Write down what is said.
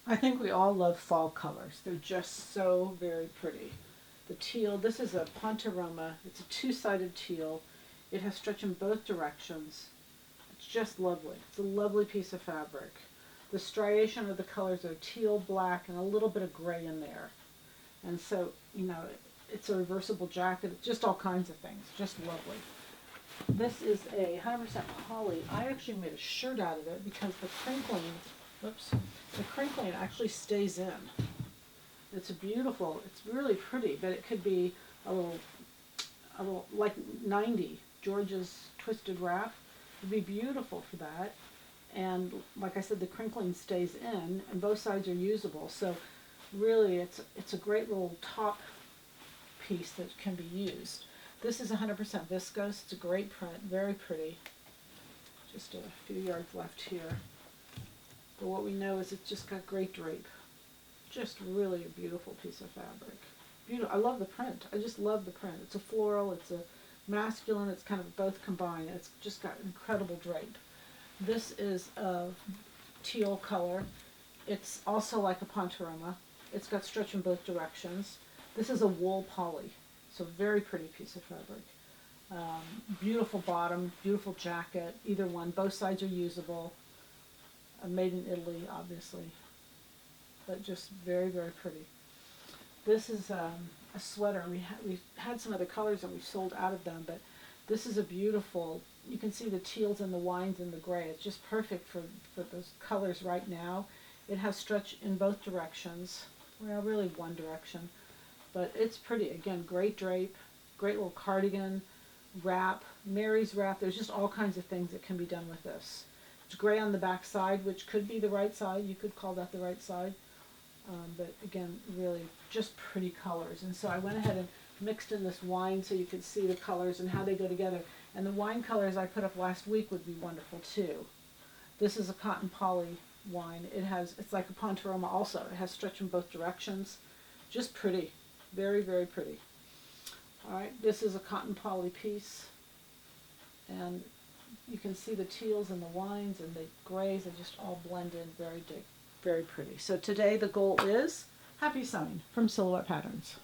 I think we all love fall colors. They're just so very pretty. The teal, this is a Pontoroma. It's a two-sided teal. It has stretch in both directions. It's just lovely. It's a lovely piece of fabric. The striation of the colors are teal, black, and a little bit of gray in there. And so, it's a reversible jacket. It's just all kinds of things. Just lovely. This is a 100% poly. I actually made a shirt out of it because the crinkling actually stays in. It's beautiful. It's really pretty, but it could be a little like 90 George's Twisted Wrap. It'd be beautiful for that. And like I said, the crinkling stays in, and both sides are usable. So really, it's a great little top piece that can be used. This is 100% viscose. It's a great print, very pretty. Just a few yards left here. But what we know is it's just got great drape. Just really a beautiful piece of fabric. Beautiful. I love the print. I just love the print. It's a floral, it's a masculine, it's kind of both combined. It's just got incredible drape. This is a teal color. It's also like a Pontoroma. It's got stretch in both directions. This is a wool poly. So very pretty piece of fabric. Beautiful bottom, beautiful jacket, either one. Both sides are usable. Made in Italy, obviously, but just very, very pretty. This is a sweater. We had some other colors and we sold out of them, but this is a beautiful. You can see the teals and the wines and the gray. It's just perfect for those colors right now. It has stretch in both directions. Well, really one direction, but it's pretty. Again, great drape, great little cardigan, wrap, Mary's wrap. There's just all kinds of things that can be done with this. It's gray on the back side, which could be the right side. You could call that the right side. But again, really just pretty colors. And so I went ahead and mixed in this wine so you could see the colors and how they go together. And the wine colors I put up last week would be wonderful too. This is a cotton poly wine. It's like a Pontoroma also. It has stretch in both directions. Just pretty. Very, very pretty. All right, this is a cotton poly piece. And you can see the teals and the wines and the grays, they just all blend in very pretty. So today the goal is happy sewing from Silhouette Patterns.